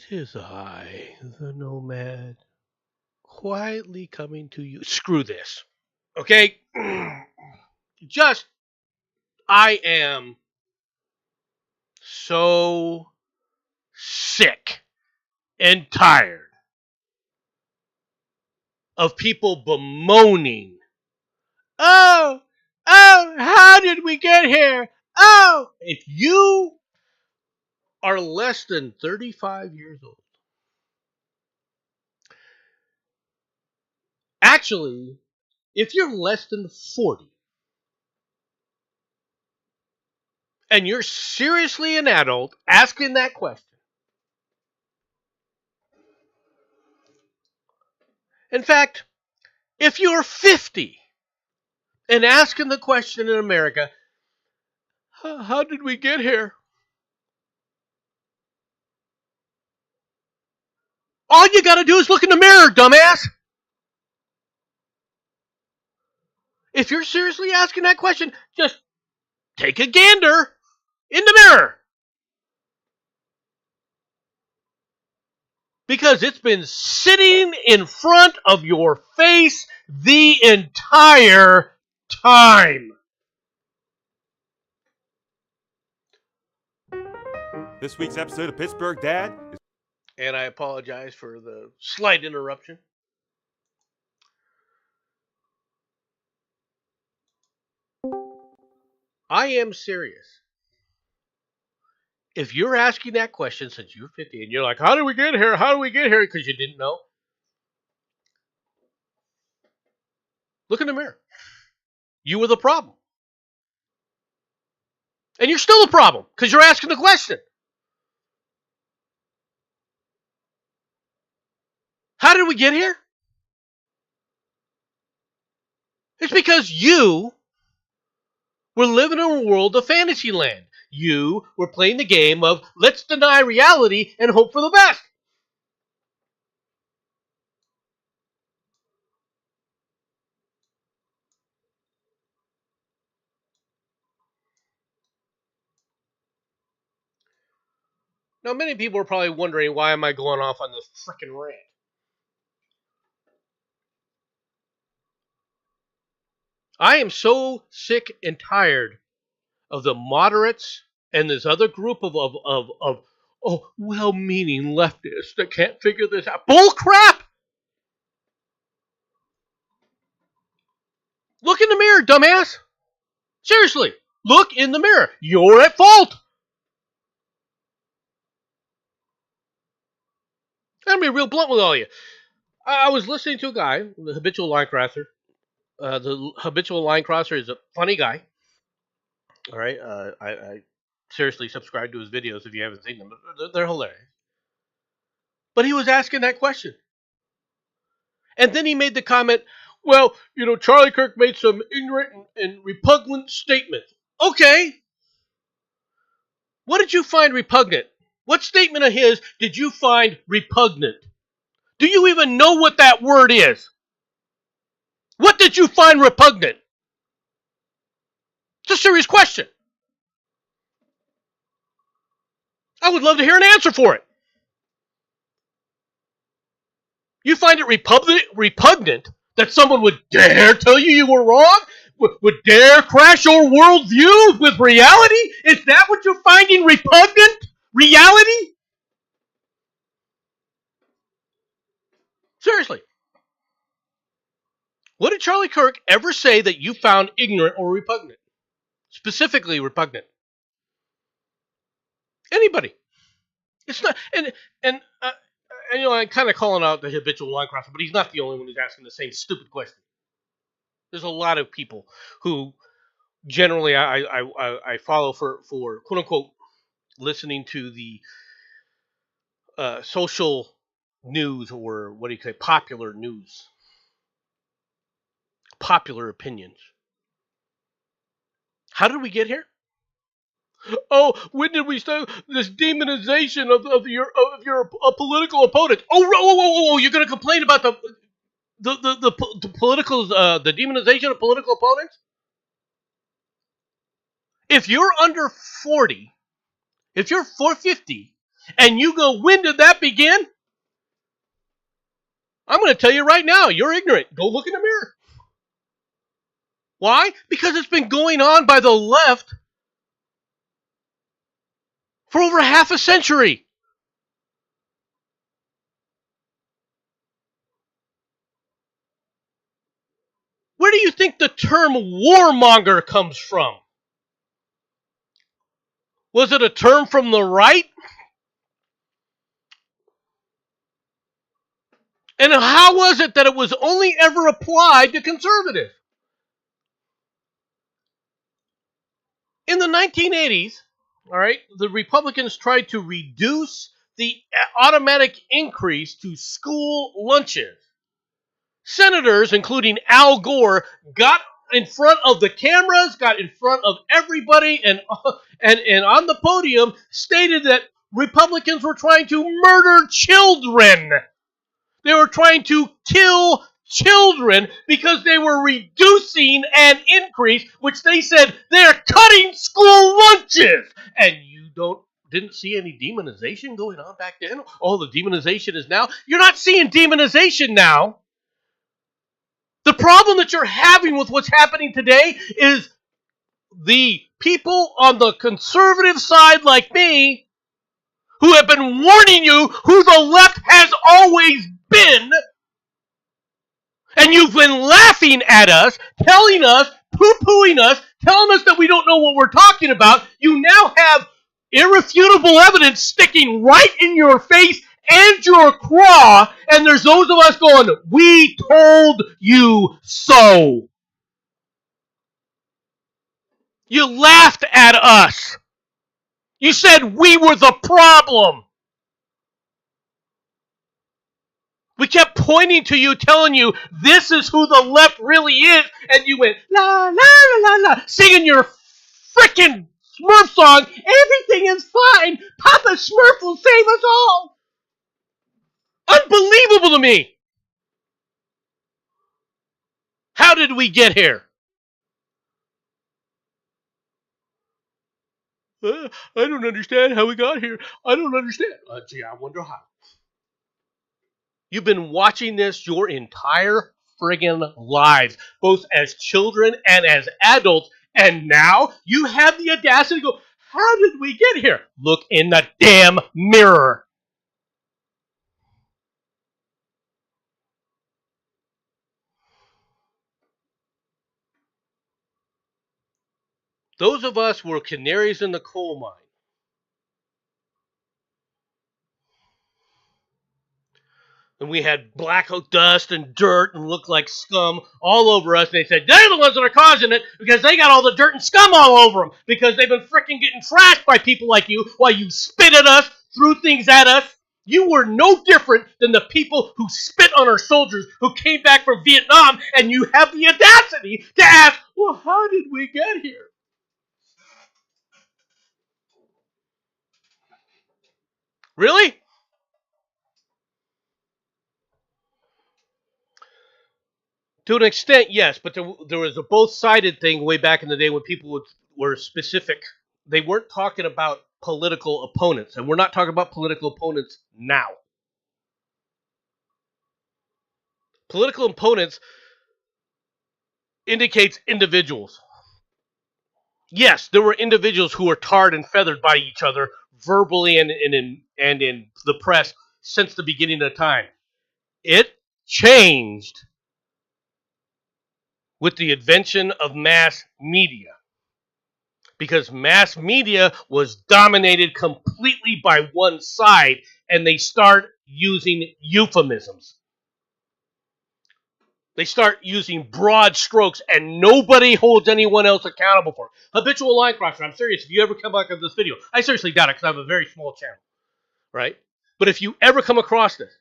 It is I, the Nomad, quietly coming to you. Screw this. Okay? Just, I am so sick and tired of people bemoaning. How did we get here? Oh, if you are less than 35 years old, actually, if you're less than 40, and you're seriously an adult asking that question, in fact, if you're 50 and asking the question in America, how did we get here? All you got to do is look in the mirror, dumbass. If you're seriously asking that question, just take a gander in the mirror. Because it's been sitting in front of your face the entire time. This week's episode of Pittsburgh Dad is... And I apologize for the slight interruption. I am serious. If you're asking that question since you're 50 and you're like, how did we get here? How did we get here? Because you didn't know. Look in the mirror. You were the problem. And you're still the problem because you're asking the question. How did we get here? It's because you were living in a world of fantasy land. You were playing the game of let's deny reality and hope for the best. Now, many people are probably wondering, why am I going off on this freaking rant? I am so sick and tired of the moderates and this other group of well-meaning leftists that can't figure this out. Bull crap! Look in the mirror, dumbass. Seriously, look in the mirror. You're at fault. I'm gonna be real blunt with all of you. I was listening to a guy, the habitual line crosser. The habitual line crosser is a funny guy. All right, I seriously subscribe to his videos if you haven't seen them. They're hilarious. But he was asking that question. And then he made the comment, well, Charlie Kirk made some ignorant and repugnant statements. Okay. What did you find repugnant? What statement of his did you find repugnant? Do you even know what that word is? What did you find repugnant? It's a serious question. I would love to hear an answer for it. You find it repugnant that someone would dare tell you were wrong? Would dare crash your worldview with reality? Is that what you're finding repugnant? Reality? Seriously. What did Charlie Kirk ever say that you found ignorant or repugnant? Specifically repugnant. Anybody. It's not, and I'm kind of calling out the habitual line crosser, but he's not the only one who's asking the same stupid question. There's a lot of people who generally I follow for quote unquote listening to the social news, or what do you say, popular news, popular opinions. How did we get here? Oh, when did we start this demonization of your political opponent? Oh, you're going to complain about the political the demonization of political opponents? If you're under 40, if you're 450, And you go, when did that begin? I'm going to tell you right now, you're ignorant. Go look in the mirror. Why? Because it's been going on by the left for over half a century. Where do you think the term warmonger comes from? Was it a term from the right? And how was it that it was only ever applied to conservatives? In the 1980s, all right, the Republicans tried to reduce the automatic increase to school lunches. Senators, including Al Gore, got in front of the cameras, got in front of everybody, and on the podium stated that Republicans were trying to murder children. They were trying to kill children because they were reducing an increase, which they said they're cutting school lunches. And you didn't see any demonization going on back then? Oh, the demonization is now? You're not seeing demonization now. The problem that you're having with what's happening today is the people on the conservative side like me who have been warning you who the left has always been, and you've been laughing at us, telling us, poo-pooing us, telling us that we don't know what we're talking about. You now have irrefutable evidence sticking right in your face and your craw, and there's those of us going, we told you so. You laughed at us. You said we were the problem. We kept pointing to you, telling you this is who the left really is, and you went la la la la la, singing your frickin' Smurf song. Everything is fine. Papa Smurf will save us all. Unbelievable to me. How did we get here? I don't understand how we got here. I don't understand. Gee, I wonder how. You've been watching this your entire friggin' lives, both as children and as adults, and now you have the audacity to go, how did we get here? Look in the damn mirror. Those of us were canaries in the coal mine. And we had black dust and dirt and looked like scum all over us. And they said, they're the ones that are causing it because they got all the dirt and scum all over them because they've been freaking getting trashed by people like you while you spit at us, threw things at us. You were no different than the people who spit on our soldiers who came back from Vietnam, and you have the audacity to ask, well, how did we get here? Really? To an extent, yes, but there was a both-sided thing way back in the day when people were specific. They weren't talking about political opponents, and we're not talking about political opponents now. Political opponents indicates individuals. Yes, there were individuals who were tarred and feathered by each other verbally and in the press since the beginning of time. It changed with the invention of mass media, because mass media was dominated completely by one side, and they start using euphemisms. They start using broad strokes, and nobody holds anyone else accountable for it. Habitual line crosser, I'm serious. If you ever come back on this video, I seriously doubt it because I have a very small channel, right? But if you ever come across this,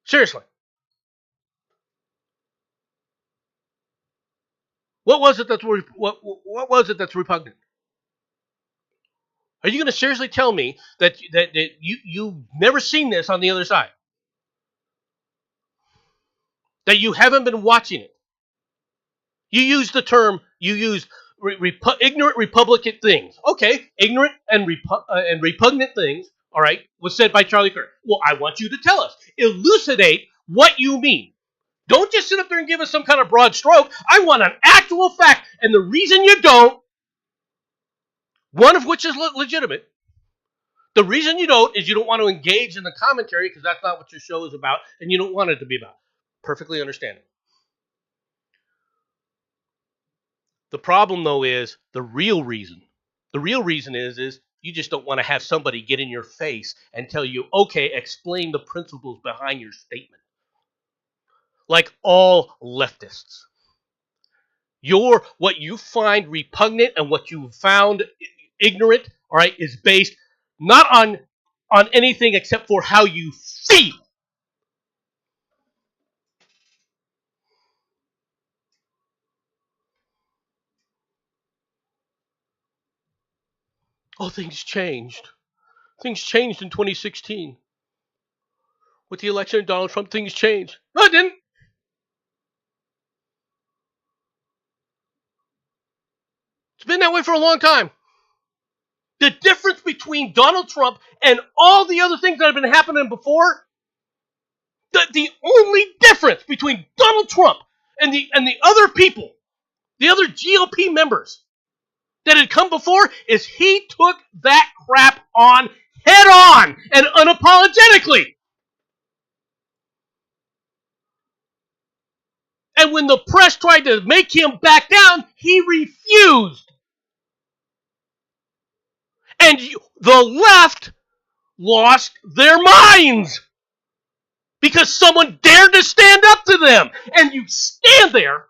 seriously, what was it that's repugnant? Are you going to seriously tell me that you've never seen this on the other side? That you haven't been watching it? You used ignorant Republican things. Okay, ignorant and repugnant things. All right, was said by Charlie Kirk. Well, I want you to tell us, elucidate what you mean. Don't just sit up there and give us some kind of broad stroke. I want an actual fact, and the reason you don't, one of which is legitimate. The reason you don't is you don't want to engage in the commentary because that's not what your show is about, and you don't want it to be about. Perfectly understandable. The problem, though, is the real reason. The real reason is you just don't want to have somebody get in your face and tell you, okay, explain the principles behind your statement. Like all leftists. What you find repugnant and what you found ignorant, all right, is based not on anything except for how you feel. Oh, things changed. Things changed in 2016. With the election of Donald Trump, things changed. No, it didn't. It's been that way for a long time. The difference between Donald Trump and all the other things that have been happening before, the only difference between Donald Trump and the other people, the other GOP members that had come before, is he took that crap on head on and unapologetically. And when the press tried to make him back down, he refused. And the left lost their minds because someone dared to stand up to them. And you stand there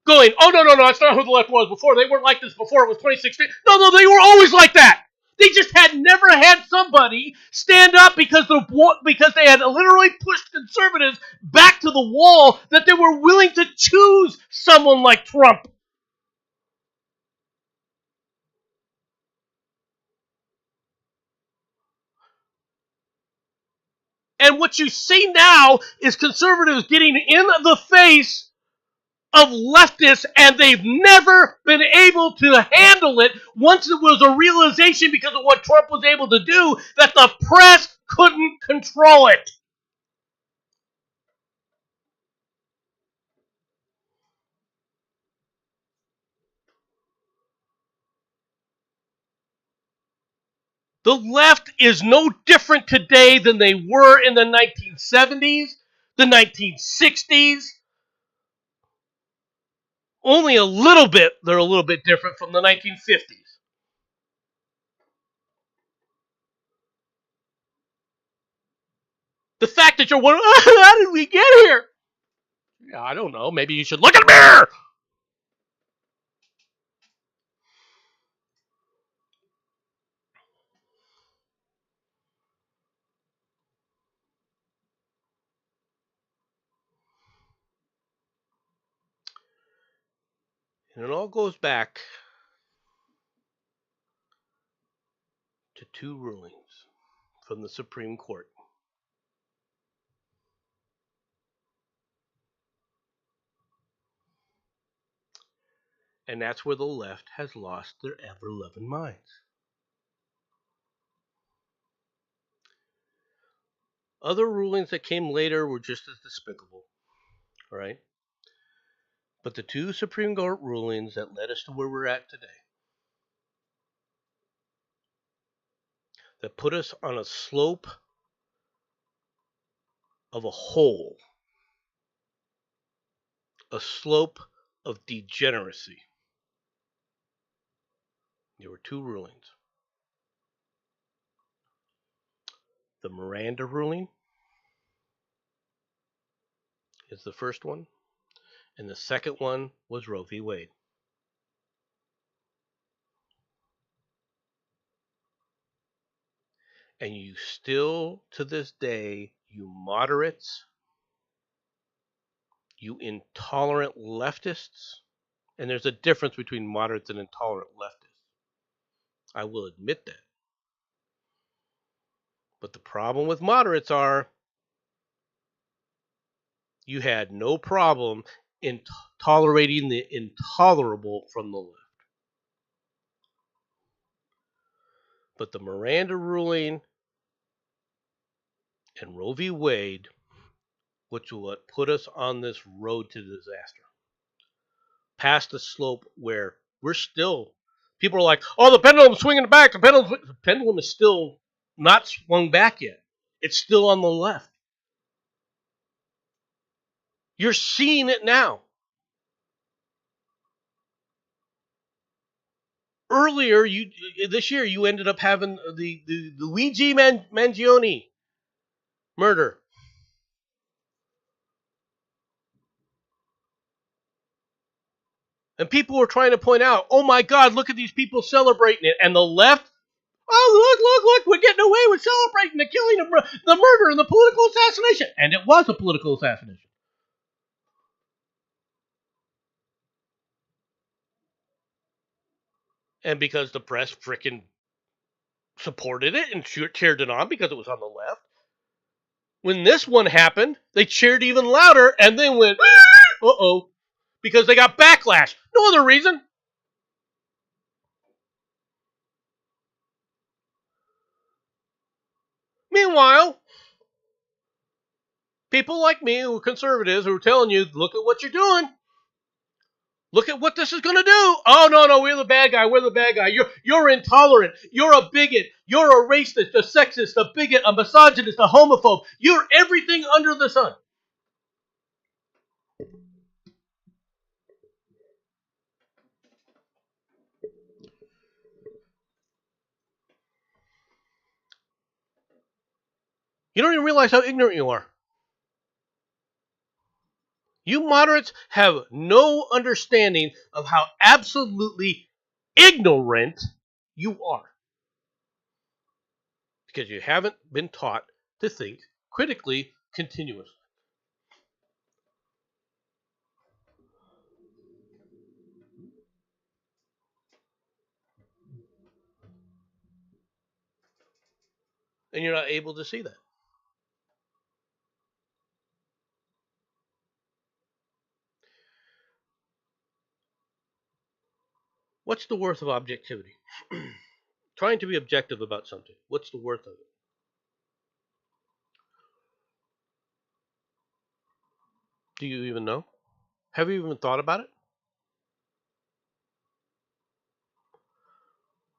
going, oh, no, that's not who the left was before. They weren't like this before. It was 2016. No, they were always like that. They just had never had somebody stand up because they had literally pushed conservatives back to the wall that they were willing to choose someone like Trump. And what you see now is conservatives getting in the face of leftists, and they've never been able to handle it once it was a realization because of what Trump was able to do that the press couldn't control it. The left is no different today than they were in the 1970s, the 1960s. Only a little bit, they're a little bit different from the 1950s. The fact that you're wondering, how did we get here? Yeah, I don't know. Maybe you should look in the mirror. And it all goes back to two rulings from the Supreme Court. And that's where the left has lost their ever-loving minds. Other rulings that came later were just as despicable, all right? But the two Supreme Court rulings that led us to where we're at today, that put us on a slope of a hole, a slope of degeneracy. There were two rulings. The Miranda ruling is the first one, and the second one was Roe v. Wade. And you still, to this day, you moderates, you intolerant leftists, and there's a difference between moderates and intolerant leftists. I will admit that. But the problem with moderates are you had no problem in tolerating the intolerable from the left. But the Miranda ruling and Roe v. Wade, which will put us on this road to disaster, past the slope where we're still, people are like, oh, the pendulum's swinging back. The pendulum is still not swung back yet. It's still on the left. You're seeing it now. Earlier, this year, you ended up having the Luigi Mangione murder. And people were trying to point out, oh my God, look at these people celebrating it. And the left, oh, look, we're getting away with celebrating the killing of the murder and the political assassination. And it was a political assassination. And because the press frickin' supported it and cheered it on because it was on the left, when this one happened, they cheered even louder and then went, uh-oh, because they got backlash. No other reason. Meanwhile, people like me who are conservatives who are telling you, look at what you're doing. Look at what this is going to do. Oh, no, we're the bad guy. We're the bad guy. You're intolerant. You're a bigot. You're a racist, a sexist, a bigot, a misogynist, a homophobe. You're everything under the sun. You don't even realize how ignorant you are. You moderates have no understanding of how absolutely ignorant you are. Because you haven't been taught to think critically continuously. And you're not able to see that. What's the worth of objectivity? Trying to be objective about something. What's the worth of it? Do you even know? Have you even thought about it?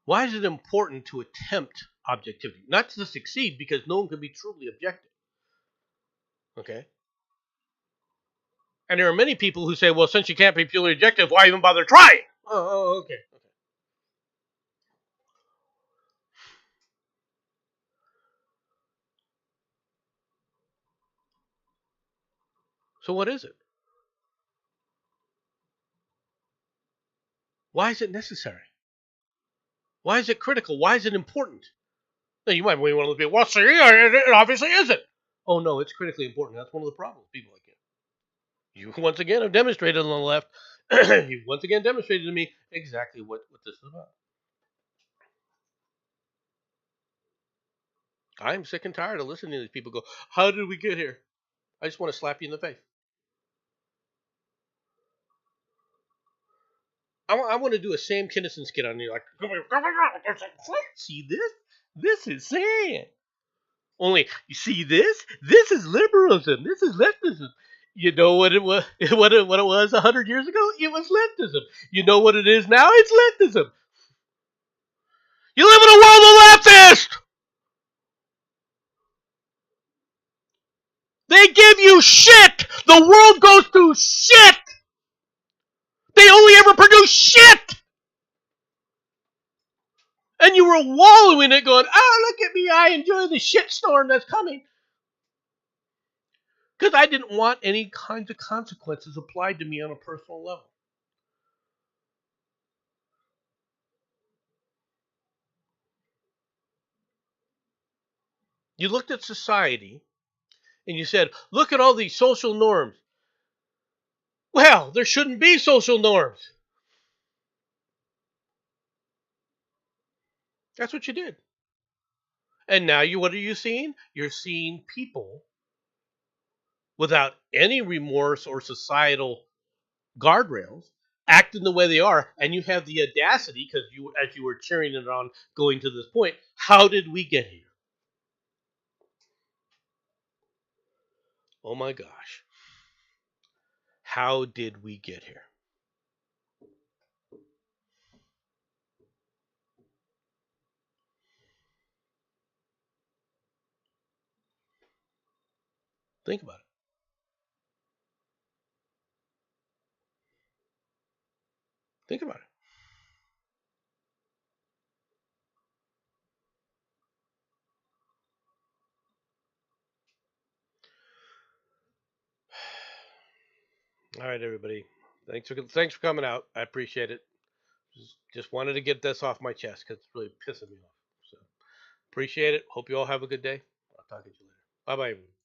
Why is it important to attempt objectivity? Not to succeed, because no one can be truly objective. Okay? And there are many people who say, well, since you can't be purely objective, why even bother trying? Oh, okay. So what is it? Why is it necessary? Why is it critical? Why is it important? Now, you might want to be, well, see, it obviously isn't. Oh, no, it's critically important. That's one of the problems, people like you. You once again have demonstrated on the left. You've once again demonstrated to me exactly what this is about. I'm sick and tired of listening to these people go, how did we get here? I just want to slap you in the face. I want to do a Sam Kinison skit on you, like, see this? This is Sam. Only, you see this? This is liberalism. This is leftism. You know what it was? What it was 100 years ago? It was leftism. You know what it is now? It's leftism. You live in a world of leftists. They give you shit. The world goes through shit. They only ever produce shit. And you were wallowing in it going, oh, look at me. I enjoy the shitstorm that's coming. Because I didn't want any kinds of consequences applied to me on a personal level. You looked at society and you said, look at all these social norms. Well, there shouldn't be social norms. That's what you did. And now what are you seeing? You're seeing people without any remorse or societal guardrails acting the way they are, and you have the audacity, because you, as you were cheering it on, going to this point. How did we get here? Oh my gosh. How did we get here? Think about it. Think about it. All right, everybody. Thanks for coming out. I appreciate it. Just wanted to get this off my chest because it's really pissing me off. So appreciate it. Hope you all have a good day. I'll talk to you later. Bye bye.